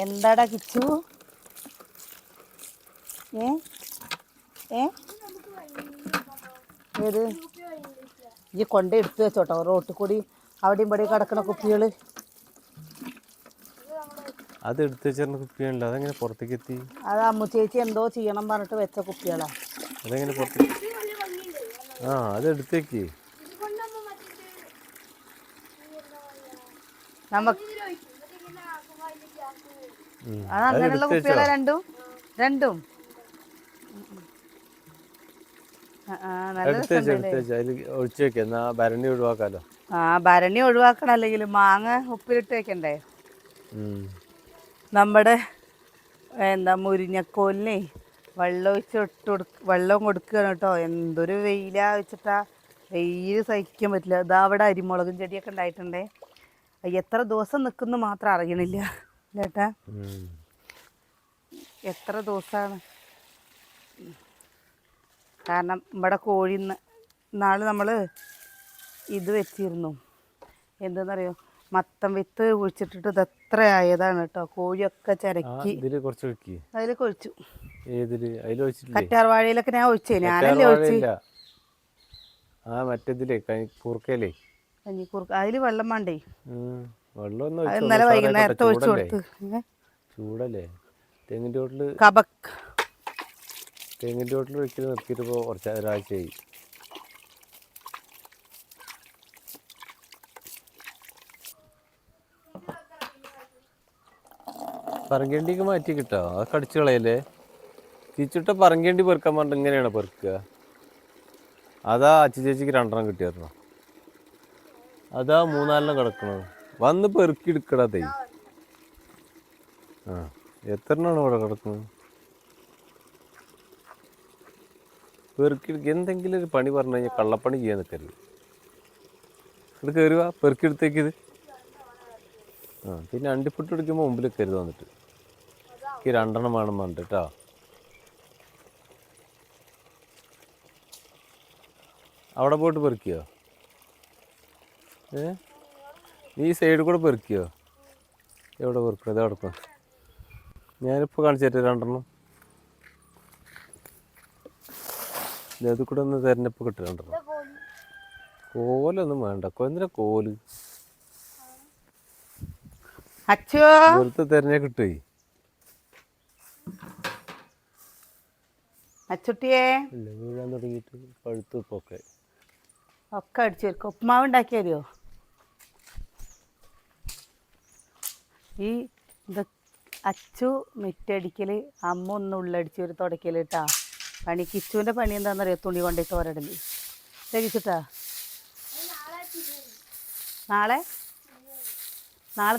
എന്താടാ കിച്ചു? ഏ ഏ ഏത് ഈ കൊണ്ട് എടുത്തു വെച്ചോട്ടോ റോട്ടിൽ കൂടി അവിടെയും ഇവിടെ കിടക്കണ കുപ്പികൾ. അത് എടുത്തു വെച്ചിരുന്ന കുപ്പിയാണല്ലോ, അതെങ്ങനെ പുറത്തേക്ക് എത്തി? അത് അമ്മു ചേച്ചി എന്തോ ചെയ്യണം പറഞ്ഞിട്ട് വെച്ച കുപ്പികളാ. അതെങ്ങനെ പുറത്തേക്ക്? ആ അത് എടുത്തേക്ക്. നമുക്ക് അത് അങ്ങനെയുള്ള കുപ്പികളെ രണ്ടും രണ്ടും ഒഴിച്ചു വെക്ക, എന്നാ ഭരണി ഒഴിവാക്കാലോ. ആ ഭരണി ഒഴിവാക്കണം, അല്ലെങ്കിൽ മാങ്ങ ഉപ്പിലിട്ട് വെക്കണ്ടേ. നമ്മുടെ എന്താ മുരിങ്ങക്കോലിനെ വെള്ളം കൊടുക്കുകയാണ് കേട്ടോ. എന്തൊരു വെയിലാ വെച്ചിട്ടാ, വെയിൽ സഹിക്കാൻ പറ്റില്ല. ഇതാ അവിടെ അരിമുളകും ചെടിയൊക്കെ ഉണ്ടായിട്ടുണ്ടേ. എത്ര ദിവസം നിൽക്കുന്നു മാത്രം അറിയണില്ല ചേട്ടാ, എത്ര ദിവസമാണ്. കാരണം ഇവിടെ കോഴി നാളെ നമ്മൾ ഇത് വെച്ചിരുന്നു, എന്തെന്നറിയോ, മത്തം വിത്ത് കുഴിച്ചിട്ടിട്ട് ഇത് എത്ര ആയതാണ് കേട്ടോ. കോഴിയൊക്കെ ചിരക്കി അതിൽ കൊഴിച്ചു. കറ്റാർവാഴയിലൊക്കെ ഞാൻ ഒഴിച്ചേ, ഞാനല്ലേ ഒഴിച്ച്. കഞ്ഞിക്കൂർക്ക അതില് വെള്ളം വേണ്ടേ? ഇന്നലെ വൈകുന്നേരത്തെ ഒഴിച്ചു കൊടുത്ത്. ചൂടല്ലേ തെങ്ങിൻ്റെ ചോട്ടിൽ ഒരിക്കൽ നിർത്തിയിട്ട് ഇപ്പോൾ ഒരാഴ്ചയായി. പറങ്കേണ്ടിക്ക് മാറ്റി കിട്ടോ, അത് കടിച്ചു കളയല്ലേ. തിരിച്ചിട്ട പറങ്കേണ്ടി പെറുക്കാൻ പറഞ്ഞിട്ട് ഇങ്ങനെയാണ് പെറുക്കുക. അതാ അച്ചി ചേച്ചിക്ക് 2 കിട്ടിയായിരുന്നു, അതാ 3-4 കിടക്കണത്. വന്ന് പെറുക്കി എടുക്കടാ തൈ. ആ എത്ര ഇവിടെ കിടക്കുന്നത്? പെറുക്കി എന്തെങ്കിലും ഒരു പണി പറഞ്ഞു കഴിഞ്ഞാൽ കള്ളപ്പണി ചെയ്യാൻ നിൽക്കരുത്. ഇത് കയറുക, പെറുക്കി എടുത്തേക്കിത്. ആ പിന്നെ അണ്ടിപ്പൊട്ട് പിടിക്കുമ്പോൾ മുമ്പിൽ കരുത് വന്നിട്ട്. എനിക്ക് 2 വേണം പറഞ്ഞിട്ട് കേട്ടോ. അവിടെ പോയിട്ട് പെറുക്കിയോ? നീ സൈഡിൽ കൂടെ പെറുക്കിയോ? എവിടെ പെറുക്കുക? അത് കിടക്കും. ഞാനിപ്പോൾ കാണിച്ചിട്ട് 2. അത് കൂടെ ഒന്ന് തിരഞ്ഞപ്പോൾ കിട്ടും 2. കോലൊന്നും വേണ്ട, എന്തിനാ കോല്? വെറുതെ തിരഞ്ഞാ കിട്ടുവേ. അച്ചുട്ടിയെ വീഴാൻ തുടങ്ങിയിട്ട് പഴുത്ത് ഒക്കെ അടിച്ചു വരും. ഉപ്മാവ് ഉണ്ടാക്കി തരുമോ? ഈ അച്ചു മിറ്റടിക്കൽ, അമ്മ ഒന്ന് ഉള്ളടിച്ച് ഒരു തുടക്കൽ കേട്ടാ പണി. കിച്ചുവിൻ്റെ പണി എന്താണെന്നറിയോ? തുണി കൊണ്ടേ തോരടല്. കിച്ചുട്ടാ നാളെ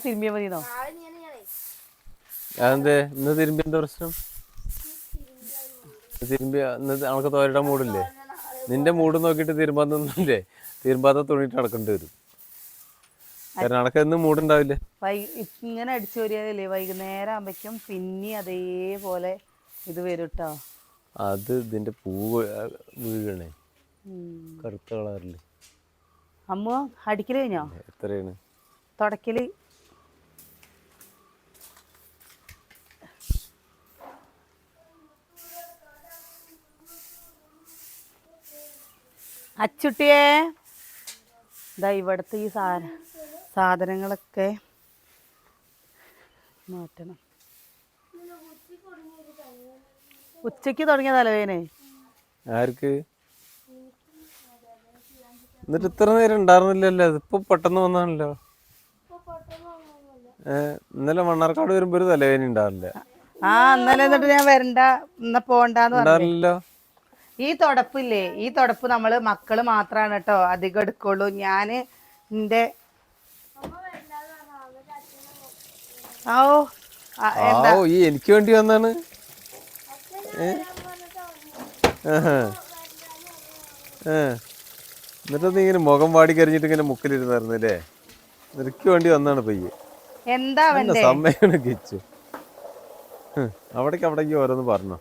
തിരുമ്പിയാൽ മതിയെന്നോ? അതെന്തേ ഇന്ന് തിരുമ്പി? എന്താ പ്രശ്നം? തിരുമ്പി നമുക്ക് തോരയിടാൻ മൂടില്ലേ? നിന്റെ മൂട് നോക്കിയിട്ട് തിരുമ്പാന്നില്ലേ? തിരുമ്പാത്ത തുണിയിട്ട് നടക്കേണ്ടി വരും. കാരണം അണക്കെന്നും മൂടുണ്ടാവില്ലേ. ഇങ്ങനെ അടിച്ചു വരികയല്ലേ, വൈകുന്നേരം ആകുമ്പോഴേക്കും പിന്നെ അതേപോലെ ഇത് വരും കേട്ടോ. അത് ഇതിന്റെ പൂവ് വീഴണേ, കറുത്ത കളറില്. അമ്മ അടിക്കല് കഴിഞ്ഞോ? എത്രയാണ് തുടക്കല്? അച്ചുട്ടിയെ ഇതാ ഇവിടുത്തെ ഈ സാധനങ്ങളൊക്കെ മാറ്റണം. ഉച്ചക്ക് തുടങ്ങിയ തലവേദന ആർക്ക്? എന്നിട്ട് ഇത്ര നേരം ഉണ്ടായിരുന്നില്ലല്ലോ, അതിപ്പോ പെട്ടെന്ന് വന്നാണല്ലോ. ഇന്നലെ മണ്ണാർക്കാട് വരുമ്പോ ഒരു തലവേദന ഉണ്ടാവില്ല. ഇന്നലെ എന്നിട്ട് ഞാൻ വരണ്ട, ഇന്ന് പോണ്ടെന്ന് പറഞ്ഞല്ലോ. ഈ തുടപ്പില്ലേ, ഈ തുടപ്പ് നമ്മള് മക്കള് മാത്രാണ് കേട്ടോ അധികം എടുക്കുള്ളൂ. ഞാന് എന്റെ എനിക്ക് വേണ്ടി വന്നാണ്. എന്നിട്ട് നീ ഇങ്ങനെ മുഖം വാടി കരിഞ്ഞിട്ട് ഇങ്ങനെ മുക്കിലിരുന്നായിരുന്നല്ലേ? എനിക്ക് വേണ്ടി വന്നാണ് പയ്യെ. എന്താ സമയാണ് കിച്ചു. അവിടേക്ക് ഓരോന്ന് പറഞ്ഞോ.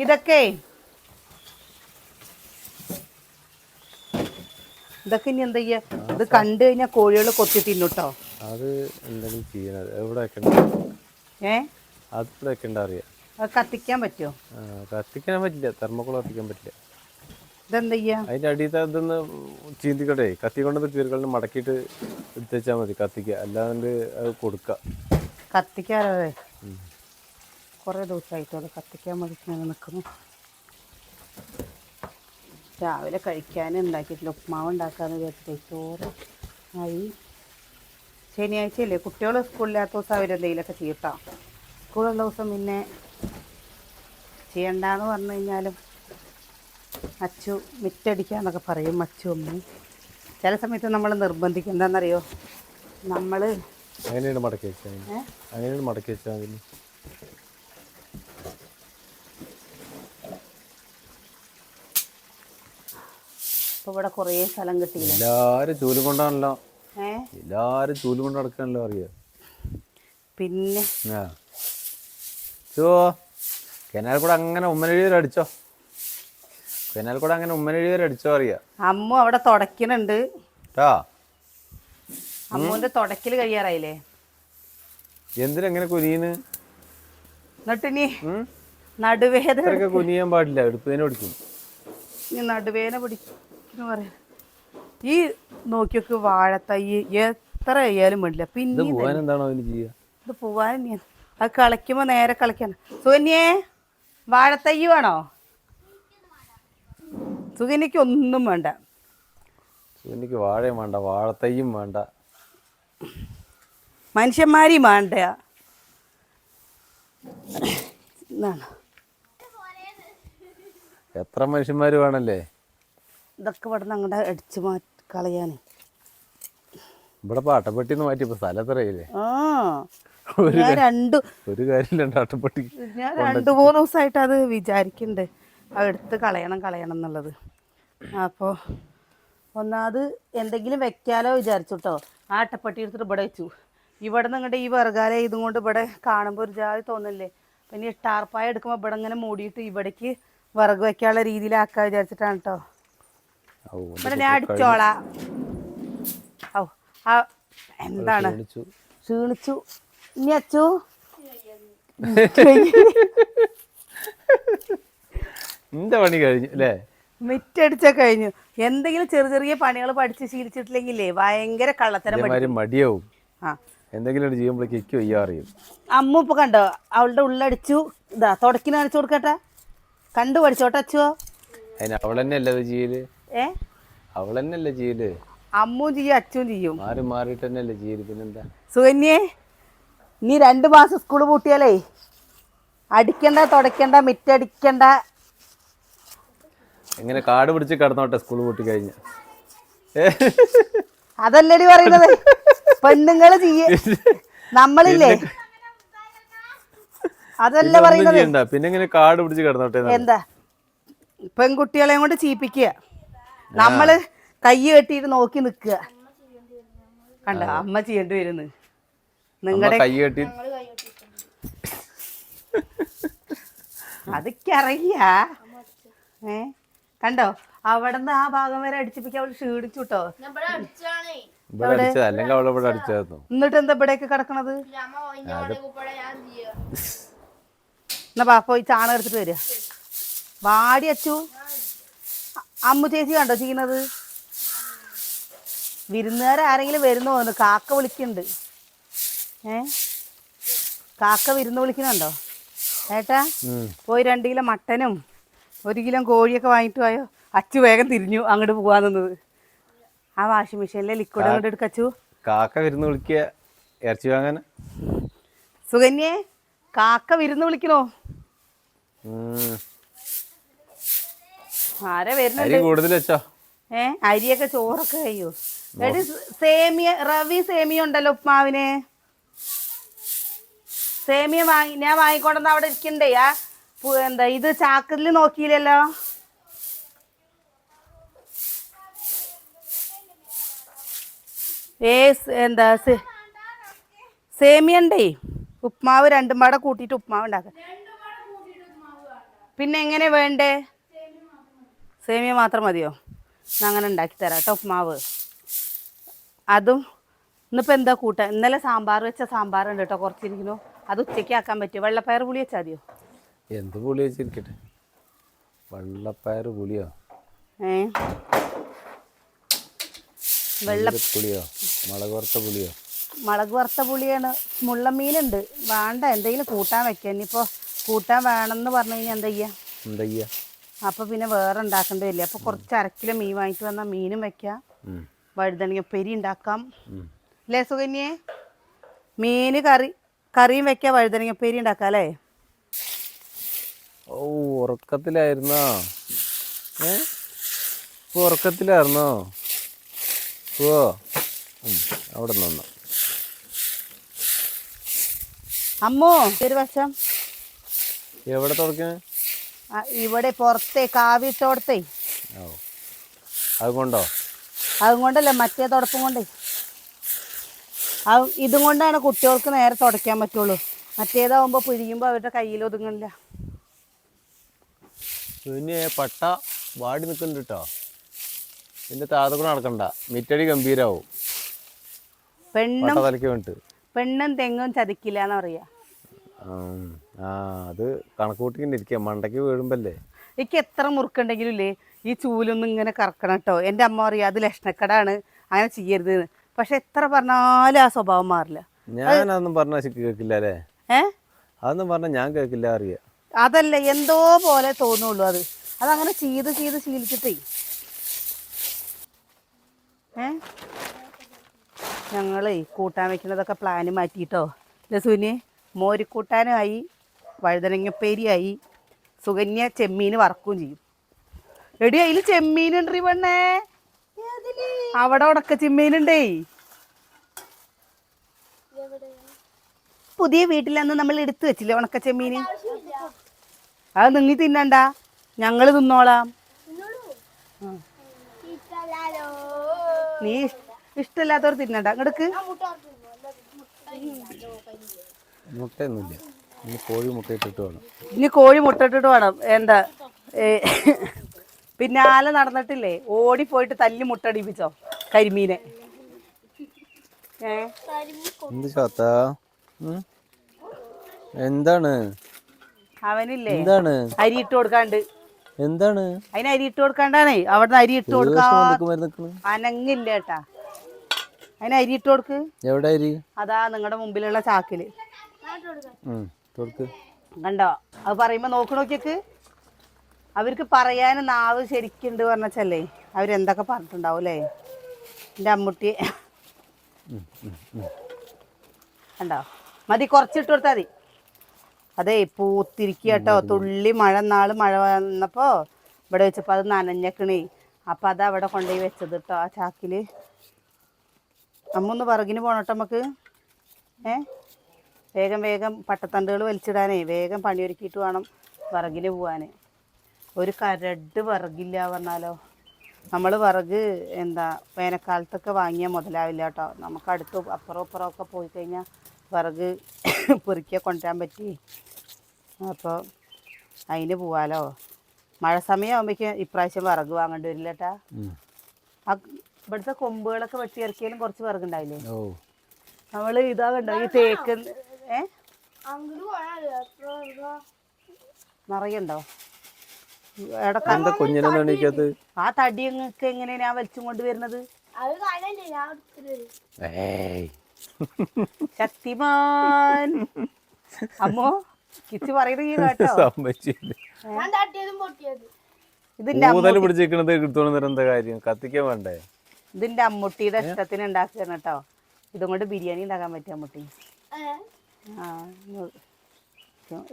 ഇതൊക്കെ ഇനി എന്താ ചെയ്യാ? ഇത് കണ്ടു കഴിഞ്ഞാൽ കോഴികൾ കൊത്തി തിന്നുട്ടോ. അത് എന്തെങ്കിലും ചെയ്യണത് എവിടെ വെക്കണ്ട ഏ അതിവിടെ വെക്കണ്ട അറിയാം. അത് കത്തിക്കാൻ പറ്റുമോ? കത്തിക്കാൻ പറ്റില്ല, തെർമോക്കോൾ കത്തിക്കാൻ പറ്റില്ല. ഇതെന്താ ചെയ്യാ? അതിൻ്റെ അടിയത്തെ ഇതൊന്ന് ചീന്തിക്കട്ടെ, കത്തി കൊണ്ടത് കീറുകളിൽ മടക്കിയിട്ട് എടുത്തുവെച്ചാൽ മതി, കത്തിക്കുക. അല്ലാണ്ട് അത് കൊടുക്കുക. കത്തിക്കാറേ കുറേ ദിവസമായിട്ടോളൂ കത്തിക്കാൻ മതി ഞാൻ നിൽക്കുന്നു. രാവിലെ കഴിക്കാൻ ഉണ്ടാക്കിയിട്ടില്ല, ഉപ്മാവ് ഉണ്ടാക്കാമെന്ന് വിചാരിച്ചിട്ട്. ചോറ് ആയി. ശനിയാഴ്ചയല്ലേ, കുട്ടികൾ സ്കൂളില്ലാത്ത ദിവസം അവരെന്തെങ്കിലുമൊക്കെ ചെയ്യട്ടോ. സ്കൂളുള്ള ദിവസം പിന്നെ ചെയ്യണ്ടെന്ന് പറഞ്ഞു കഴിഞ്ഞാലും അച്ചു മിറ്റടിക്കാന്നൊക്കെ പറയും അച്ചു അമ്മ. ചില സമയത്ത് നമ്മൾ നിർബന്ധിക്കും. എന്താണെന്നറിയോ, നമ്മൾ അങ്ങനെയാണ് മടക്കി വെച്ചാൽ അങ്ങനെയാണ് മടക്കി വെച്ചാൽ മതി. ഇപ്പോൾ ഇവിടെ കുറേ സ്ഥലം കിട്ടിയില്ല. എല്ലാവരും ചൂല് കൊണ്ടാണല്ലോ, എല്ലാവരും ചൂല് കൊണ്ട് നടക്കാനല്ലോ അറിയാം. പിന്നെ കനാൽ കൂടെ അങ്ങനെ ഉമ്മനഴിവരെ അടിച്ചോ, കനാൽ കൂടെ അങ്ങനെ ഉമ്മനഴിവരെ അടിച്ചോ അറിയാം. അമ്മു അവിടെ തുടയ്ക്കുന്നുണ്ട്. കേട്ടാ, അമ്മുവിന്റെ തുടക്കൽ കഴിയാറായില്ലേ? എന്തിനെങ്ങനെ കുനിയുന്നു? എന്നിട്ട് ഇനി നടുവേദന കുനിയാൻ പാടില്ല, എടുപ്പതിനെ പിടിക്കും. ഇനി നടുവേദന പിടിക്കുന്നു പറയാ. ഈ നോക്കിയൊക്കെ വാഴത്തൈ എത്ര ആയാലും വേണ്ടില്ല. പിന്നെ എന്താണോ അതിന് ചെയ്യുക? ഇത് പോവാൻ അത് കളിക്കുമ്പോ നേരെ കളിക്കണം. സുകന്യേ വാഴത്തൈ വേണോ? സുകന്യക്ക് ഒന്നും വേണ്ട. സുകന്യക്ക് വാഴയും വേണ്ട, വാഴത്തൈയും വേണ്ട, മനുഷ്യന്മാരെയും വേണ്ട. എന്നാണ് എത്ര മനുഷ്യന്മാര് വേണല്ലേ? ഇതൊക്കെ ഇവിടെ നിന്ന് അങ്ങോട്ട് അടിച്ചു കളയാൻ. ഇവിടെ ഇപ്പൊ അട്ടപ്പെട്ടിന്ന് മാറ്റി ഇപ്പൊ സ്ഥലത്തറിയില്ലേ? ഒരു കാര്യമില്ല അട്ടപ്പെട്ടി. ഞാൻ 2-3 ദിവസമായിട്ട് അത് വിചാരിക്കുന്നുണ്ട്, അത് എടുത്ത് കളയണം എന്നുള്ളത്. അപ്പോൾ ഒന്നാമത് എന്തെങ്കിലും വെക്കാലോ വിചാരിച്ചുട്ടോ. ആ അട്ടപ്പെട്ടി എടുത്തിട്ട് ഇവിടെ വെച്ചു. ഇവിടെ നിന്ന് ഇങ്ങോട്ട് ഈ വിറകാല ഇതും കൊണ്ട് ഇവിടെ കാണുമ്പോൾ ഒരു ജാതി തോന്നില്ലേ. പിന്നെ ടാർപ്പായ എടുക്കുമ്പോൾ ഇവിടെ ഇങ്ങനെ മൂടിയിട്ട് ഇവിടേക്ക് വിറക് വെക്കാനുള്ള രീതിയിലാക്കാൻ വിചാരിച്ചിട്ടാണ് കേട്ടോ. ഇവിടെ ഞാൻ അടിച്ചോളാം. എന്താണ് ക്ഷീണിച്ചു. ഇനി അച്ചു എന്റെ പണി കഴിഞ്ഞു അല്ലേ? മിറ്റടിച്ച കഴിഞ്ഞു. എന്തെങ്കിലും ചെറിയ പണികൾ പഠിച്ച് ശീലിച്ചിട്ടില്ലെങ്കിലേ ഭയങ്കര കള്ളത്തരം മടിയാവും. എന്തെങ്കിലും ചെയ്യുമ്പോഴേക്കും അറിയും. അമ്മ ഇപ്പൊ കണ്ടോ, അവളുടെ ഉള്ളടിച്ചു. ഇതാ തുടക്കിന് കാണിച്ചു കൊടുക്കട്ടെ, കണ്ടു പഠിച്ചോട്ടെ അച്ചുവോ. അവളെന്നെയല്ലേ ചെയ്യല്? അവളെന്നല്ലേ ചെയ്യല്? അമ്മും ചെയ്യും അച്ചും ചെയ്യും, മാറിയിട്ട് തന്നെയല്ലേ ചെയ്യല്. പിന്നെന്താ സുകന്യേ, ഇനി 2 മാസം സ്കൂള് പൂട്ടിയാലേ അടിക്കണ്ട, തുടയ്ക്കണ്ട, മിറ്റടിക്കണ്ട. എങ്ങനെ കാട് പിടിച്ച് കിടന്നോട്ടെ സ്കൂൾ പൂട്ടി കഴിഞ്ഞ? അതല്ലടി പറയുന്നത്, പെണ്ണുങ്ങള് ചെയ്യേ, നമ്മളില്ലേ അതല്ല പറയുന്നത്. പിന്നെ എങ്ങനെ കാട് പിടിച്ച് കിടന്നോട്ടെ? എന്താ പെൺകുട്ടികളെയും കൊണ്ട് ചീപ്പിക്കുക, നമ്മള് കൈ കെട്ടിയിട്ട് നോക്കി നിക്കുക. കണ്ട അമ്മ ചെയ്യേണ്ടി വരുന്നു. നിങ്ങളുടെ കൈ കെട്ടി അതൊക്കറിയ. കണ്ടോ, അവിടുന്ന് ആ ഭാഗം വരെ അടിച്ചിപ്പിക്കാൻ അവള് ക്ഷീണിച്ചു കേട്ടോ. എന്നിട്ട് എന്താ ഇവിടെയൊക്കെ കിടക്കണത്? എന്നാ പാപ്പ പോയി ചാണകം എടുത്തിട്ട് വരിക. വാടി അച്ചു. അമ്മു ചേച്ചി കണ്ടോ ചെയ്യുന്നത്? വിരുന്നുകാരെങ്കിലും വരുന്നോ? കാക്ക വിളിക്കുന്നുണ്ട്. കാക്ക വിരുന്ന് വിളിക്കുന്നുണ്ടോ? ഏട്ടാ പോയി 2 കിലോ മട്ടനും 1 കിലോ കോഴിയൊക്കെ വാങ്ങിട്ട് പോയോ. അച്ചു വേഗം തിരിഞ്ഞു അങ്ങോട്ട് പോവാന്നത്. ആ വാഷിംഗ് മെഷീനിലെ ലിക്വിഡ് അങ്ങോട്ട് എടുക്കച്ചു. കാക്ക വിരുന്ന് വിളിക്കുക ഇറച്ചി വാങ്ങാൻ. സുകന്യേ, കാക്ക വിരുന്ന് വിളിക്കണോ? ആരാ വരുന്നുണ്ട്? കൂടുതൽ വെച്ചോ. അരിയൊക്കെ ചോറൊക്കെ കഴിയോ? എടി സേമിയ, റവി സേമിയ ഉണ്ടല്ലോ ഉപ്മാവിന്. സേമിയ ഞാൻ വാങ്ങിക്കൊണ്ടെന്ന് അവിടെ ഇരിക്കണ്ടേ. എന്താ ഇത് ചാക്കിൽ നോക്കിയില്ലല്ലോ. എന്താ സേമിയ ഉണ്ടേ, ഉപ്മാവ് 2 പാടെ കൂട്ടിയിട്ട് ഉപ്മാവ് ഉണ്ടാക്കാം. പിന്നെ എങ്ങനെ വേണ്ടേ? സേമിയ മാത്രം മതിയോ? അങ്ങനെ ഉണ്ടാക്കി തരാം കേട്ടോ ഉപ്മാവ്. അതും ഇന്നിപ്പോൾ എന്താ കൂട്ടാൻ? ഇന്നലെ സാമ്പാർ വെച്ച സാമ്പാറുണ്ട് കേട്ടോ, കുറച്ചിരിക്കുന്നു. അത് ഉച്ചയ്ക്ക് ആക്കാൻ പറ്റുമോ? വെള്ളപ്പയർ പുളി വെച്ചാൽ മതിയോ? എന്ത് പുളി വെച്ചിരിക്കട്ടെ. വെള്ളപ്പയർ പുളിയോ പുളിയോ മുളക് വറുത്ത പുളിയോ? മുളക് വറുത്ത പുളിയാണ്. മുള്ളമീനുണ്ട്, വേണ്ട എന്തെങ്കിലും കൂട്ടാൻ വെക്കാം. ഇനിയിപ്പോൾ കൂട്ടാൻ വേണമെന്ന് പറഞ്ഞു കഴിഞ്ഞാൽ എന്താ ചെയ്യുക? അപ്പോൾ പിന്നെ വേറെ ഉണ്ടാക്കേണ്ടി വരില്ല. അപ്പോൾ കുറച്ച് 1/2 കിലോ മീൻ വാങ്ങിയിട്ട് വന്നാൽ മീനും വെക്കാം, വഴുതനങ്ങ ഉപ്പേരി ഉണ്ടാക്കാം. അല്ലേ സുകന്യേ? മീൻ കറിയും വെക്കാം, വഴുതനങ്ങ ഉപ്പേരി ഉണ്ടാക്കാം അല്ലേ? ഓ, ഉറക്കത്തിലായിരുന്നോ? ഉറക്കത്തിലായിരുന്നോ? ഓ, അവിടെ നിന്നോ അമ്മോ. ഒരു വശം എവിടെ തുടക്കണേ? ഇവിടെ പുറത്തേ കാവിട്ടോടത്തേ. ഓ, അതുകൊണ്ടോ? അതുകൊണ്ടല്ല, മറ്റേ തുടപ്പം കൊണ്ടേ. ഇതും കൊണ്ടാണ് കുട്ടികൾക്ക് നേരെ തുടയ്ക്കാൻ പറ്റുള്ളൂ. മറ്റേതാവുമ്പോൾ പിഴിയുമ്പോൾ അവരുടെ കയ്യിൽ ഒതുങ്ങില്ല. പിന്നെ പട്ട വാടി നിൽക്കുന്നുണ്ട് കേട്ടോ. ഇതിൻ്റെ താഴെ നടക്കണ്ട, മിറ്റടി ഗംഭീരാവും. പെണ്ണും തെങ്ങും ചതിക്കില്ല എന്ന് പറയാ. അത് കണക്ക് കൂട്ടിങ്ങനെ ഇരിക്കുക, മണ്ടയ്ക്ക് വീഴുമ്പല്ലേ. എനിക്ക് എത്ര മുറുക്കുണ്ടെങ്കിലും ഇല്ലേ, ഈ ചൂലൊന്നും ഇങ്ങനെ കറക്കണം കേട്ടോ. എൻ്റെ അമ്മ പറയാ അത് ലക്ഷണക്കടാണ്, അങ്ങനെ ചെയ്യരുത്. പക്ഷെ എത്ര പറഞ്ഞാലും ആ സ്വഭാവം മാറില്ല. ഞാനതൊന്നും പറഞ്ഞാൽ കേൾക്കില്ല അല്ലേ? അതൊന്നും പറഞ്ഞാൽ ഞാൻ കേൾക്കില്ല അറിയാം. അതല്ല, എന്തോ പോലെ തോന്നുള്ളൂ. അതങ്ങനെ ചെയ്ത് ശീലിച്ചിട്ടേ. ഞങ്ങളേ കൂട്ടാൻ വെക്കുന്നതൊക്കെ പ്ലാന് മാറ്റിയിട്ടോ. ലസുവിന് മോരിക്കൂട്ടാനുമായി, വഴുതനങ്ങപ്പേരിയായി, സുകന്യ ചെമ്മീൻ വറക്കുകയും ചെയ്യും. എടി അതിൽ ചെമ്മീനുണ്ട് പെണ്ണേ, അവിടെ ഉടക്ക ചെമ്മീനുണ്ടേ. പുതിയ വീട്ടിലന്ന് നമ്മൾ എടുത്തു വെച്ചില്ലേ ഉണക്ക ചെമ്മീന്? അത് നിങ്ങൾ തിന്നണ്ട, ഞങ്ങൾ തിന്നോളാം. നീ ഇഷ്ടമില്ലാത്തവർ തിന്നണ്ട. ഇങ്ങോട്ട് മുട്ടയൊന്നുമില്ല, കോഴി മുട്ട ഇട്ടിട്ട് വേണം. ഇനി കോഴി മുട്ട ഇട്ടിട്ട് വേണം. എന്താ പിന്നാലെ നടന്നിട്ടില്ലേ, ഓടിപ്പോയിട്ട് തല്ലി മുട്ടടിപ്പിച്ചോ കരിമീനെ. എന്ത് ചാത്താ? എന്താണ് അവനില്ലേ എന്താണ് അരി ഇട്ട് കൊടുക്കാണ്ട്? എന്താണ് അതിന് അരി ഇട്ട് കൊടുക്കാണ്ടാണേ. അവിടുന്ന് അരി ഇട്ട് കൊടുക്കാ അനങ്ങില്ല കേട്ടാ. അതിന് അരി ഇട്ട് കൊടുക്ക്. എവിടെ അരി? അതാ നിങ്ങളുടെ മുമ്പിലുള്ള ചാക്കില് കണ്ടോ? അത് പറയുമ്പോ നോക്കണോക്കിയക്ക്. അവർക്ക് പറയാൻ നാവ് ശരിക്കുണ്ട് പറഞ്ഞല്ലേ, അവരെന്തൊക്കെ പറഞ്ഞിട്ടുണ്ടാവും അല്ലേ? എൻ്റെ അമ്മുട്ടി കണ്ടോ? മതി, കുറച്ചിട്ട് കൊടുത്താൽ മതി. അതേ പൂത്തിരിക്കുക കേട്ടോ. തുള്ളി മഴ വന്നപ്പോൾ ഇവിടെ വെച്ചപ്പോൾ അത് നനഞ്ഞക്കണേ. അപ്പം അത് അവിടെ കൊണ്ടുപോയി വെച്ചത് കേട്ടോ, ആ ചാക്കിൽ. അമ്മൊന്ന് വിറകിന് പോകണട്ടോ നമുക്ക്. വേഗം പട്ടത്തണ്ടുകൾ വലിച്ചിടാനേ, വേഗം പണിയൊരുക്കിയിട്ട് വേണം വിറകിന് പോവാൻ. ഒരു കരട് വിറകില്ല പറഞ്ഞാലോ. നമ്മൾ വിറക് വേനൽക്കാലത്തൊക്കെ വാങ്ങിയാൽ മുതലാവില്ല കേട്ടോ. നമുക്ക് അടുത്ത് അപ്പുറം ഒക്കെ പോയി കഴിഞ്ഞാൽ വിറക് പെറുക്കിയ കൊണ്ടുവരാൻ പറ്റി. അപ്പോൾ അതിന് പോവാലോ. മഴ സമയമാകുമ്പോഴേക്കും ഇപ്രാവശ്യം വിറക് വാങ്ങേണ്ടി വരില്ല കേട്ടാ. ഇവിടുത്തെ കൊമ്പുകളൊക്കെ വെട്ടി ഇറക്കിയാലും കുറച്ച് വിറകുണ്ടാവില്ലേ? നമ്മൾ ഇതാ കണ്ടോ, ഈ തേക്ക് നിറയുണ്ടോ? ആ തടിയൊക്കെ എങ്ങനെയാ ഞാൻ വലിച്ചും കൊണ്ട് വരുന്നത്? ശക്തിമാൻ അമ്മോ, കിച്ച് പറയുന്നത് കേട്ടോ. ഇതിന്റെ അമ്മുട്ടിയുടെ ഇഷ്ടത്തിന് ഉണ്ടാക്കുകയാണ് കേട്ടോ. ഇതും കൊണ്ട് ബിരിയാണി ഉണ്ടാക്കാൻ പറ്റും അമ്മുട്ടി.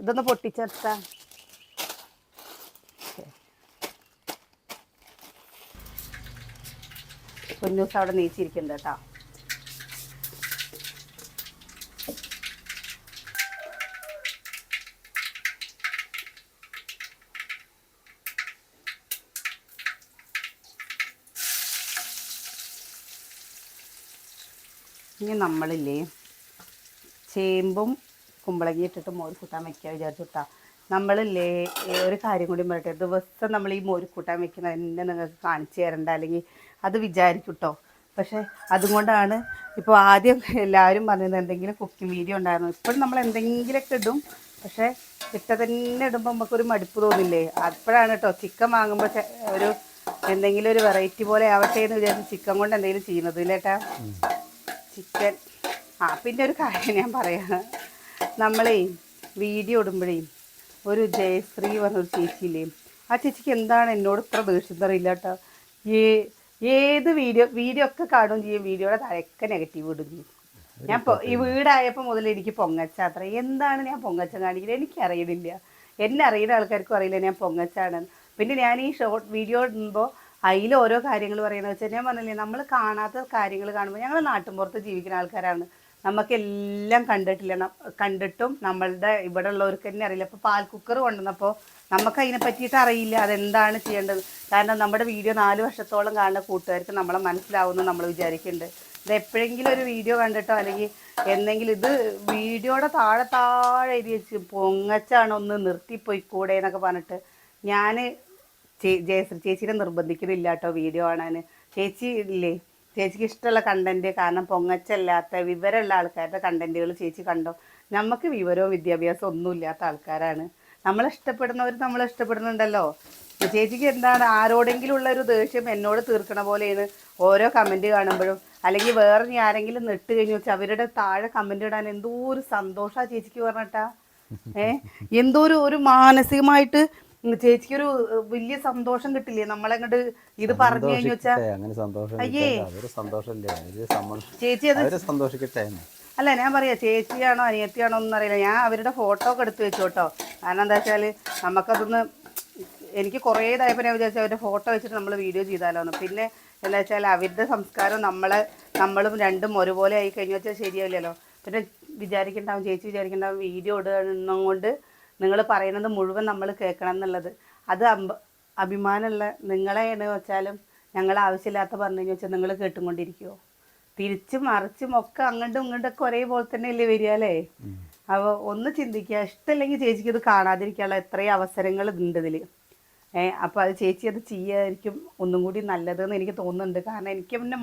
ഇതൊന്ന് പൊട്ടിച്ചെടുത്താ. ഒരു ദിവസം അവിടെ നീച്ചിരിക്കുന്നുണ്ട് കേട്ടോ. ഇനി നമ്മളില്ലേ ചേമ്പും കുമ്പളങ്ങി ഇട്ടിട്ട് മോര് കൂട്ടാൻ വെക്കാൻ വിചാരിച്ചിട്ടാ. നമ്മളില്ലേ ഒരു കാര്യം കൂടി പറയട്ടെ. ദിവസം നമ്മൾ ഈ മോര് കൂട്ടാൻ വെക്കുന്നത് തന്നെ നിങ്ങൾക്ക് കാണിച്ചു തരണ്ട, അല്ലെങ്കിൽ അത് വിചാരിക്കും കേട്ടോ. പക്ഷേ അതുകൊണ്ടാണ് ഇപ്പോൾ ആദ്യം എല്ലാവരും പറഞ്ഞത് എന്തെങ്കിലും കുക്കിംഗ് വീഡിയോ ഉണ്ടായിരുന്നു. ഇപ്പോഴും നമ്മൾ എന്തെങ്കിലുമൊക്കെ ഇടും, പക്ഷേ ഇട്ട തന്നെ ഇടുമ്പോൾ നമുക്കൊരു മടുപ്പ് തോന്നില്ലേ? അപ്പോഴാണ് കേട്ടോ ചിക്കൻ വാങ്ങുമ്പോൾ ഒരു എന്തെങ്കിലും ഒരു വെറൈറ്റി പോലെ ആവട്ടെ എന്ന് വിചാരിച്ച് ചിക്കൻ കൊണ്ട് എന്തെങ്കിലും ചെയ്യുന്നത് ഇല്ലേട്ടാ. ചിക്കൻ പിന്നെ ഒരു കാര്യം ഞാൻ പറയാം, നമ്മളേ വീഡിയോ ഇടുമ്പോഴേ ഒരു ജയശ്രീ പറഞ്ഞൊരു ചേച്ചിയില്ലേ, ആ ചേച്ചിക്ക് എന്താണ് എന്നോട് ഇത്ര ദേഷ്യം അറിയില്ല കേട്ടോ. ഏത് വീഡിയോ ഒക്കെ കാണുകയും ചെയ്യും, വീഡിയോയുടെ തലക്കെ നെഗറ്റീവ് ഇടും ചെയ്യും. ഞാൻ ഈ വീടായപ്പോൾ മുതൽ എനിക്ക് പൊങ്ങച്ച അത്ര. എന്താണ് ഞാൻ പൊങ്ങച്ച കാണിക്കുന്നത് എനിക്കറിയണില്ല, എന്നെ അറിയുന്ന ആൾക്കാർക്കും അറിയില്ല ഞാൻ പൊങ്ങച്ചാണ്. പിന്നെ ഞാൻ ഈ ഷോർട്ട് വീഡിയോ ഇടുമ്പോൾ അതിൽ ഓരോ കാര്യങ്ങൾ പറയുന്നത് വെച്ചാൽ ഞാൻ പറഞ്ഞില്ലേ, നമ്മൾ കാണാത്ത കാര്യങ്ങൾ കാണുമ്പോൾ ഞങ്ങൾ നാട്ടിൻപുറത്ത് ജീവിക്കുന്ന ആൾക്കാരാണ്, നമുക്കെല്ലാം കണ്ടിട്ടും നമ്മളുടെ ഇവിടെ ഉള്ളവർക്ക് തന്നെ അറിയില്ല. ഇപ്പോൾ പാൽ കുക്കർ കൊണ്ടുവന്നപ്പോൾ നമുക്ക് അതിനെ പറ്റിയിട്ട് അറിയില്ല അതെന്താണ് ചെയ്യേണ്ടത്. കാരണം നമ്മുടെ വീഡിയോ 4 വർഷത്തോളം കാണുന്ന കൂട്ടുകാർക്ക് നമ്മളെ മനസ്സിലാവുമെന്ന് നമ്മൾ വിചാരിക്കുന്നുണ്ട്. ഇത് എപ്പോഴെങ്കിലും ഒരു വീഡിയോ കണ്ടിട്ടോ അല്ലെങ്കിൽ എന്തെങ്കിലും ഇത് വീഡിയോയുടെ താഴെ എഴുതി വെച്ച് പൊങ്ങച്ചാണ്, ഒന്ന് നിർത്തിപ്പോയിക്കൂടെ എന്നൊക്കെ പറഞ്ഞിട്ട് ഞാൻ ജയശ്രീ ചേച്ചീനെ നിർബന്ധിക്കുന്നില്ല കേട്ടോ വീഡിയോ കാണാൻ. ചേച്ചി ഇല്ലേ, ചേച്ചിക്ക് ഇഷ്ടമുള്ള കണ്ടൻറ്റ്, കാരണം പൊങ്ങച്ചല്ലാത്ത വിവരമുള്ള ആൾക്കാരുടെ കണ്ടൻറ്റുകൾ ചേച്ചി കണ്ടോ. നമുക്ക് വിവരവും വിദ്യാഭ്യാസവും ഒന്നും ഇല്ലാത്ത ആൾക്കാരാണ്. നമ്മളെ ഇഷ്ടപ്പെടുന്നുണ്ടല്ലോ. ചേച്ചിക്ക് എന്താണ് ആരോടെങ്കിലും ഉള്ളൊരു ദേഷ്യം എന്നോട് തീർക്കണ പോലെയാണ് ഓരോ കമൻറ്റ് കാണുമ്പോഴും. അല്ലെങ്കിൽ വേറെ ആരെങ്കിലും നെട്ട് കഴിഞ്ഞ് വെച്ചാൽ അവരുടെ താഴെ കമൻറ്റ് ഇടാൻ എന്തോ ഒരു സന്തോഷമാണ് ചേച്ചിക്ക് പറഞ്ഞിട്ടാ. എന്തോ ഒരു മാനസികമായിട്ട് ചേച്ചിക്കൊരു വലിയ സന്തോഷം കിട്ടില്ലേ നമ്മളെങ്ങോട്ട് ഇത് പറഞ്ഞു കഴിഞ്ഞു വെച്ചാ. അയ്യേ ചേച്ചി അത് സന്തോഷിക്കട്ടെ. അല്ല ഞാൻ പറയാം, ചേച്ചിയാണോ അനിയത്തിയാണോ ഒന്നും അറിയില്ല, ഞാൻ അവരുടെ ഫോട്ടോ ഒക്കെ എടുത്ത് വെച്ചു കേട്ടോ. കാരണം എന്താ വെച്ചാൽ നമുക്കതൊന്ന് എനിക്ക് കുറേ ഇതായപ്പോൾ ഞാൻ വിചാരിച്ചു അവരുടെ ഫോട്ടോ വെച്ചിട്ട് നമ്മൾ വീഡിയോ ചെയ്താലോന്ന്. പിന്നെ എന്താ വെച്ചാൽ അവരുടെ സംസ്കാരം നമ്മളും രണ്ടും ഒരുപോലെ ആയി കഴിഞ്ഞു വെച്ചാൽ ശരിയാവില്ലല്ലോ. പിന്നെ ചേച്ചി വിചാരിക്കണ്ടാവും വീഡിയോ ഇടുന്ന കൊണ്ട് നിങ്ങൾ പറയുന്നത് മുഴുവൻ നമ്മൾ കേൾക്കണം എന്നുള്ളത്. അത് അഭിമാനമുള്ള നിങ്ങളെയാണ് വെച്ചാലും ഞങ്ങൾ ആവശ്യമില്ലാത്ത പറഞ്ഞു കഴിഞ്ഞാൽ വെച്ചാൽ നിങ്ങൾ കേട്ടുകൊണ്ടിരിക്കുമോ? തിരിച്ചും മറിച്ചും ഒക്കെ അങ്ങോട്ടും ഇങ്ങോട്ടൊക്കെ ഒരേപോലെ തന്നെ അല്ലേ വരിക അല്ലേ? അപ്പോൾ ഒന്ന് ചിന്തിക്കുക, ഇഷ്ടമല്ലെങ്കിൽ ചേച്ചിക്ക് ഇത് കാണാതിരിക്കാനുള്ള എത്രയും അവസരങ്ങൾ ഉണ്ട് ഇതിൽ. അപ്പോൾ അത് ചേച്ചി അത് ചെയ്യായിരിക്കും ഒന്നും കൂടി നല്ലതെന്ന് എനിക്ക് തോന്നുന്നുണ്ട്. കാരണം എനിക്ക് പിന്നെ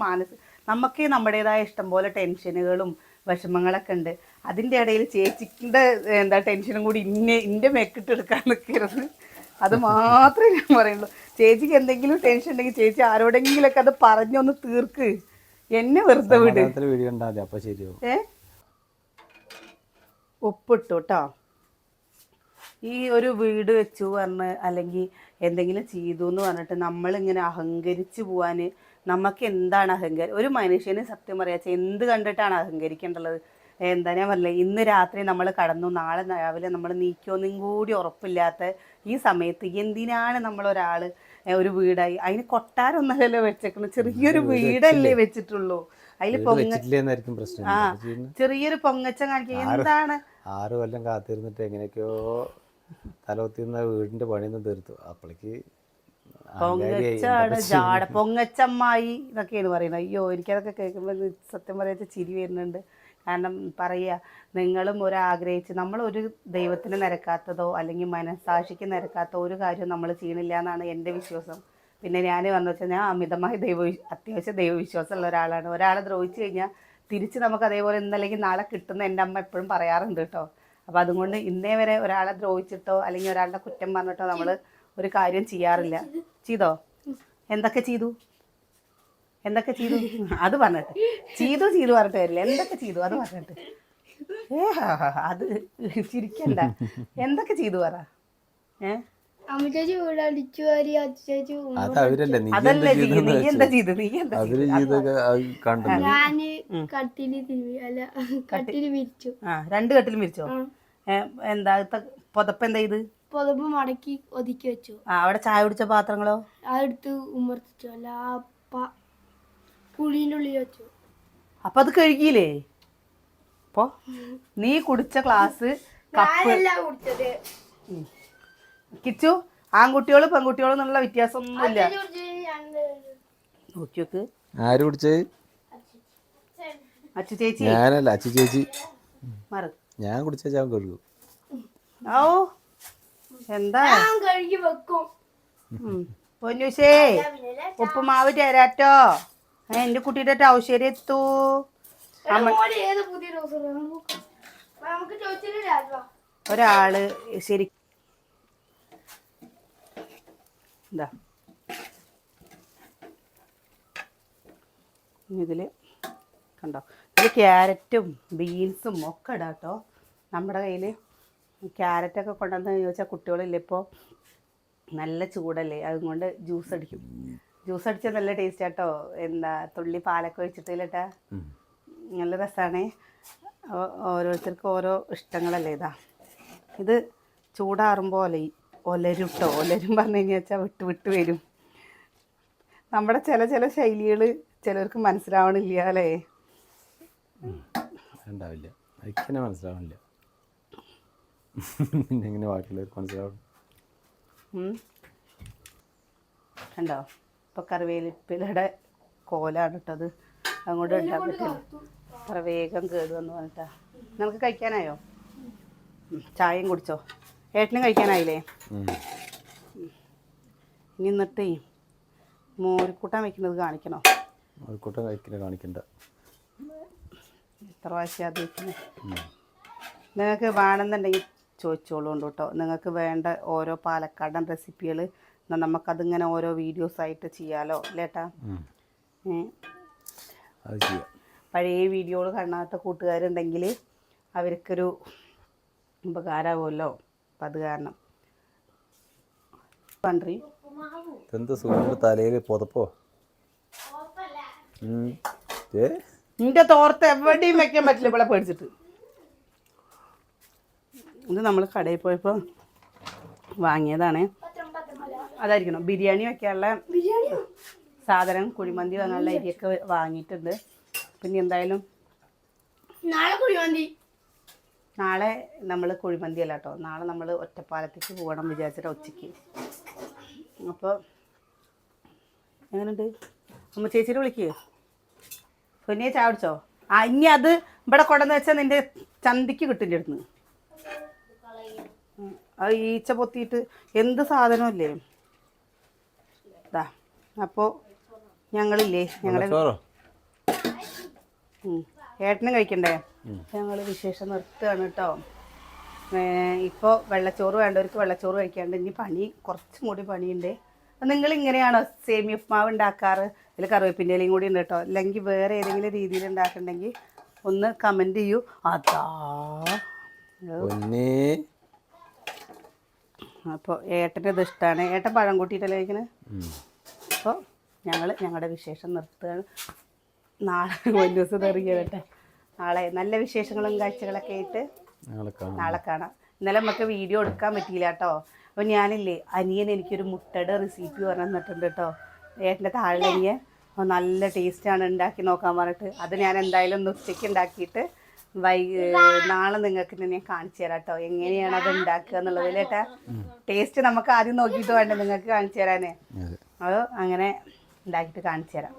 നമുക്ക് നമ്മുടേതായ ഇഷ്ടം പോലെ ടെൻഷനുകളും വിഷമങ്ങളൊക്കെ ഉണ്ട്. അതിൻ്റെ ഇടയിൽ ചേച്ചിയുടെ ടെൻഷനും കൂടി ഇൻ്റെ മെക്കിട്ട് എടുക്കാൻ നിൽക്കരുത്. അത് മാത്രമേ ഞാൻ പറയുള്ളൂ. ചേച്ചിക്ക് എന്തെങ്കിലും ടെൻഷൻ ഉണ്ടെങ്കിൽ ചേച്ചി ആരോടെങ്കിലൊക്കെ അത് പറഞ്ഞൊന്ന് തീർക്ക്, എന്നെ വെറുതെ വിട്. ഒപ്പിട്ടു കേട്ടോ. ഈ ഒരു വീട് വെച്ചു പറഞ്ഞ് അല്ലെങ്കിൽ എന്തെങ്കിലും ചെയ്തു എന്ന് പറഞ്ഞിട്ട് നമ്മളിങ്ങനെ അഹങ്കരിച്ച് പോവാൻ നമുക്ക് എന്താണ് അഹങ്കാരം? ഒരു മനുഷ്യന് സത്യം പറയാച്ച എന്ത് കണ്ടിട്ടാണ് അഹങ്കരിക്കേണ്ടത്? എന്താ ഞാൻ പറഞ്ഞില്ലേ, ഇന്ന് രാത്രി നമ്മൾ കടന്നു, നാളെ രാവിലെ നമ്മൾ നീക്കുമെന്നും കൂടി ഉറപ്പില്ലാത്ത ഈ സമയത്ത് എന്തിനാണ് നമ്മളൊരാൾ ഒരു വീടായി, അതിന് കൊട്ടാരൊന്നല്ലല്ലോ വെച്ചേക്കണം, ചെറിയൊരു വീടല്ലേ വെച്ചിട്ടുള്ളൂ. അതിൽ ചെറിയൊരു പൊങ്ങച്ച കാണിക്കുക എന്താണ്? 6 കൊല്ലം കാത്തിരുന്നിട്ട് എങ്ങനെയൊക്കെയോ തലവത്തിന്ന വീടിന്റെ പണിയൊന്നും തീർത്തു. അപ്പോഴേക്ക് പൊങ്ങച്ചാണ് പൊങ്ങച്ചമ്മായി എന്നൊക്കെയാണ് പറയുന്നത്. അയ്യോ എനിക്കതൊക്കെ കേൾക്കുമ്പോൾ സത്യം പറയാത്ത ചിരി വരുന്നുണ്ട്. കാരണം പറയുക, നിങ്ങളും ഒരാഗ്രഹിച്ച് നമ്മളൊരു ദൈവത്തിന് നിരക്കാത്തതോ അല്ലെങ്കിൽ മനസാക്ഷിക്ക് നിരക്കാത്ത ഒരു കാര്യവും നമ്മൾ ചെയ്യണില്ല എന്നാണ് എൻ്റെ വിശ്വാസം. പിന്നെ ഞാൻ പറഞ്ഞു വെച്ചാൽ ഞാൻ അമിതമായ അത്യാവശ്യം ദൈവവിശ്വാസമുള്ള ഒരാളാണ്. ഒരാളെ ദ്രോഹിച്ചു കഴിഞ്ഞാൽ തിരിച്ച് നമുക്ക് അതേപോലെ ഇന്നല്ലെങ്കിൽ നാളെ കിട്ടുന്ന എൻ്റെ അമ്മ എപ്പോഴും പറയാറുണ്ട് കേട്ടോ. അപ്പോൾ അതുകൊണ്ട് ഇന്നേ വരെ ഒരാളെ ദ്രോഹിച്ചിട്ടോ അല്ലെങ്കിൽ ഒരാളുടെ കുറ്റം പറഞ്ഞിട്ടോ നമ്മൾ ഒരു കാര്യം ചെയ്യാറില്ല. ചെയ്തോ? എന്തൊക്കെ ചെയ്തു അത് പറഞ്ഞിട്ട് ചെയ്തു പറഞ്ഞിട്ട് വരില്ല. എന്തൊക്കെ ചെയ്തു അത് പറഞ്ഞിട്ട് അത് ചിരിക്കണ്ട. എന്തൊക്കെ ചെയ്തു പറ. അതല്ലേ നീ എന്താ ചെയ്തു? രണ്ട് കട്ടിലും വിരിച്ചോ? എന്താ പുതപ്പ് എന്താ ചെയ്ത്? പുതപ്പ് മടക്കി ഒതുക്കി വെച്ചു. അവിടെ ചായ കുടിച്ച പാത്രങ്ങളോ? അതെടുത്ത് ഉമ്മർത്തിച്ചു. അല്ല കുഴീൻ്റെ ഉള്ളിൽ വെച്ചു. അപ്പൊ അത് കഴുകിയില്ലേ? അപ്പൊ നീ കുടിച്ച ഗ്ലാസ് കപ്പ് കിച്ചു, ആൺകുട്ടികളും പെൺകുട്ടികളും എന്നുള്ള വ്യത്യാസമൊന്നുമില്ല. നോക്കിയോക്ക്. ആര് കുടിച്ചത്? അച്ചു ചേച്ചി. ഞാനല്ല, അച്ചു ചേച്ചി. ഞാൻ കുടിച്ച ചാൻ കഴുകും. ഓ എന്താ കഴുകി വെക്കും. പൊന്നുശേ ഉപ്പുമാവ് തരാട്ടോ. എൻ്റെ കുട്ടിയുടെ ടൗശ്ശേരി എത്തൂ. ഏത് പുതിയ ട്രൗസർ നമുക്ക് ചോദിച്ചില്ല. ഒരാള് ശരി എന്താ ഇതിൽ കണ്ടോ, ഇതിൽ ക്യാരറ്റും ബീൻസും ഒക്കെ ഇടാം കേട്ടോ. നമ്മുടെ കയ്യിൽ ക്യാരറ്റൊക്കെ കൊണ്ടുവന്ന് ചോദിച്ചാൽ കുട്ടികളില്ല, ഇപ്പോൾ നല്ല ചൂടല്ലേ, അതുകൊണ്ട് ജ്യൂസ് അടിക്കും. ജ്യൂസ് അടിച്ചാൽ നല്ല ടേസ്റ്റ് കേട്ടോ. എന്താ തുള്ളി പാലൊക്കെ ഒഴിച്ചിട്ടില്ലട്ടാ, നല്ല രസമാണ്. ഓരോരുത്തർക്കും ഓരോ ഇഷ്ടങ്ങളല്ലേ. ഇത് ചൂടാറുമ്പോൾ ഒലരും കേട്ടോ. ഒലരും പറഞ്ഞു കഴിഞ്ഞാൽ വിട്ട് വിട്ട് വരും. നമ്മുടെ ചില ശൈലികൾ ചിലർക്ക് മനസ്സിലാവണില്ല അല്ലേ. ഉണ്ടാവില്ല, അതിനെ മനസ്സിലാവണില്ല. എങ്ങനെ ബാക്കിയുള്ളവർക്ക് മനസ്സിലാവും? കണ്ടോ, ഇപ്പോൾ കറിവേപ്പിലയുടെ കോലാണ് ഇട്ടത്, അങ്ങോട്ട് ഇടാൻ പറ്റില്ല, അത്ര വേഗം കേടുവെന്ന് പറഞ്ഞിട്ടാ. നമുക്ക് കഴിക്കാനായോ? ചായയും കുടിച്ചോ? ഏട്ടനും കഴിക്കാനായില്ലേ? ഇനി എന്നിട്ടേ മോരിക്കൂട്ടാൻ വെക്കുന്നത് കാണിക്കണോ? മോരിക്കൂട്ടാൻ കഴിക്കുന്നത് കാണിക്കണ്ട. എത്ര പ്രാവശ്യം അത് വയ്ക്കുന്നത്? നിങ്ങൾക്ക് വേണമെന്നുണ്ടെങ്കിൽ ചോദിച്ചോളുണ്ട് കേട്ടോ. നിങ്ങൾക്ക് വേണ്ട ഓരോ പാലക്കാടൻ റെസിപ്പികൾ നമുക്കതിങ്ങനെ ഓരോ വീഡിയോസായിട്ട് ചെയ്യാമല്ലോ അല്ലേട്ടാ? അത് ചെയ്യാം. പഴയ വീഡിയോകൾ കാണാത്ത കൂട്ടുകാരുണ്ടെങ്കിൽ അവർക്കൊരു ഉപകാരമാവുമല്ലോ. അപ്പം അത് കാരണം പണ്ടി എന്ത് സുഖം തലയിൽ പുതപ്പോ? നിന്റെ തോർത്ത് എവിടെയും വെക്കാൻ പറ്റില്ല ഇവിടെ പേടിച്ചിട്ട്. ഇത് നമ്മൾ കടയിൽ പോയപ്പോൾ വാങ്ങിയതാണ്. അതായിരിക്കണം ബിരിയാണി വെക്കാനുള്ള സാധനം, കുഴിമന്തി വാങ്ങാനുള്ള അരിയൊക്കെ വാങ്ങിയിട്ടുണ്ട്. പിന്നെ എന്തായാലും നാളെ നമ്മൾ കുഴിമന്തി അല്ല കേട്ടോ, നാളെ നമ്മൾ ഒറ്റപ്പാലത്തേക്ക് പോകണം വിചാരിച്ചിട്ട് ഉച്ചയ്ക്ക്. അപ്പോൾ എങ്ങനെയുണ്ട് അമ്മ? ചേച്ചിയുടെ വിളിക്കുക. പൊന്നിയെ ചായ കുടിച്ചോ? ഇനി അത് ഇവിടെ കൊണ്ടുവന്ന് വെച്ചാൽ നിൻ്റെ ചന്തിക്ക് കിട്ടിൻ്റെ അടുത്ത് അത് ഈച്ച പൊത്തിയിട്ട് എന്ത് സാധനമല്ലേ ഇതാ. അപ്പോൾ ഞങ്ങളില്ലേ, ഞങ്ങളുടെ ഏട്ടനും കഴിക്കണ്ടേ? ഞങ്ങൾ വിശേഷം നിർത്തുകയാണ് കേട്ടോ. ഇപ്പോൾ വെള്ളച്ചോറ് വേണ്ടവർക്ക് വെള്ളച്ചോറ് കഴിക്കാണ്ട്. ഇനി കുറച്ചും കൂടി പണിയുണ്ട്. അപ്പം നിങ്ങൾ ഇങ്ങനെയാണോ സേമിയ ഉപ്മാവ് ഉണ്ടാക്കാറ്? ഇതിൽ കറിവേപ്പിൻ്റെ ഇലയും കൂടി ഉണ്ട് കേട്ടോ. അല്ലെങ്കിൽ വേറെ ഏതെങ്കിലും രീതിയിൽ ഉണ്ടാക്കുന്നുണ്ടെങ്കിൽ ഒന്ന് കമൻറ്റ് ചെയ്യൂ. അതാ അപ്പോൾ ഏട്ടൻ്റെ ഇത് ഇഷ്ടമാണ്. ഏട്ടൻ പഴം കൂട്ടിയിട്ടല്ലേ കഴിക്കണേ. അപ്പോൾ ഞങ്ങളുടെ വിശേഷം നിർത്തുകയാണ്. നാളെ ഒരു ദിവസം ഇറങ്ങിയട്ടെ. നാളെ നല്ല വിശേഷങ്ങളും കാഴ്ചകളൊക്കെ ആയിട്ട് നാളെ കാണാം. ഇന്നലെ നമുക്ക് വീഡിയോ എടുക്കാൻ പറ്റിയില്ല കേട്ടോ. അപ്പോൾ ഞാനില്ലേ, അനിയൻ എനിക്കൊരു മുട്ടയുടെ റെസിപ്പി പറഞ്ഞു തന്നിട്ടുണ്ട് കേട്ടോ. ഏട്ടൻ്റെ താഴെനിയൻ നല്ല ടേസ്റ്റാണ്, ഉണ്ടാക്കി നോക്കാൻ പറഞ്ഞിട്ട്. അത് ഞാൻ എന്തായാലും ഉച്ചയ്ക്ക് ഉണ്ടാക്കിയിട്ട് നാളെ നിങ്ങൾക്ക് ഞാൻ കാണിച്ചു തരാം കേട്ടോ, എങ്ങനെയാണ് അത് ഉണ്ടാക്കുക എന്നുള്ളത്. ഏട്ടാ ടേസ്റ്റ് നമുക്ക് ആദ്യം നോക്കിയിട്ട് വേണ്ട നിങ്ങൾക്ക് കാണിച്ചു തരാനേ. അത് അങ്ങനെ ഉണ്ടാക്കിയിട്ട് കാണിച്ചു തരാം.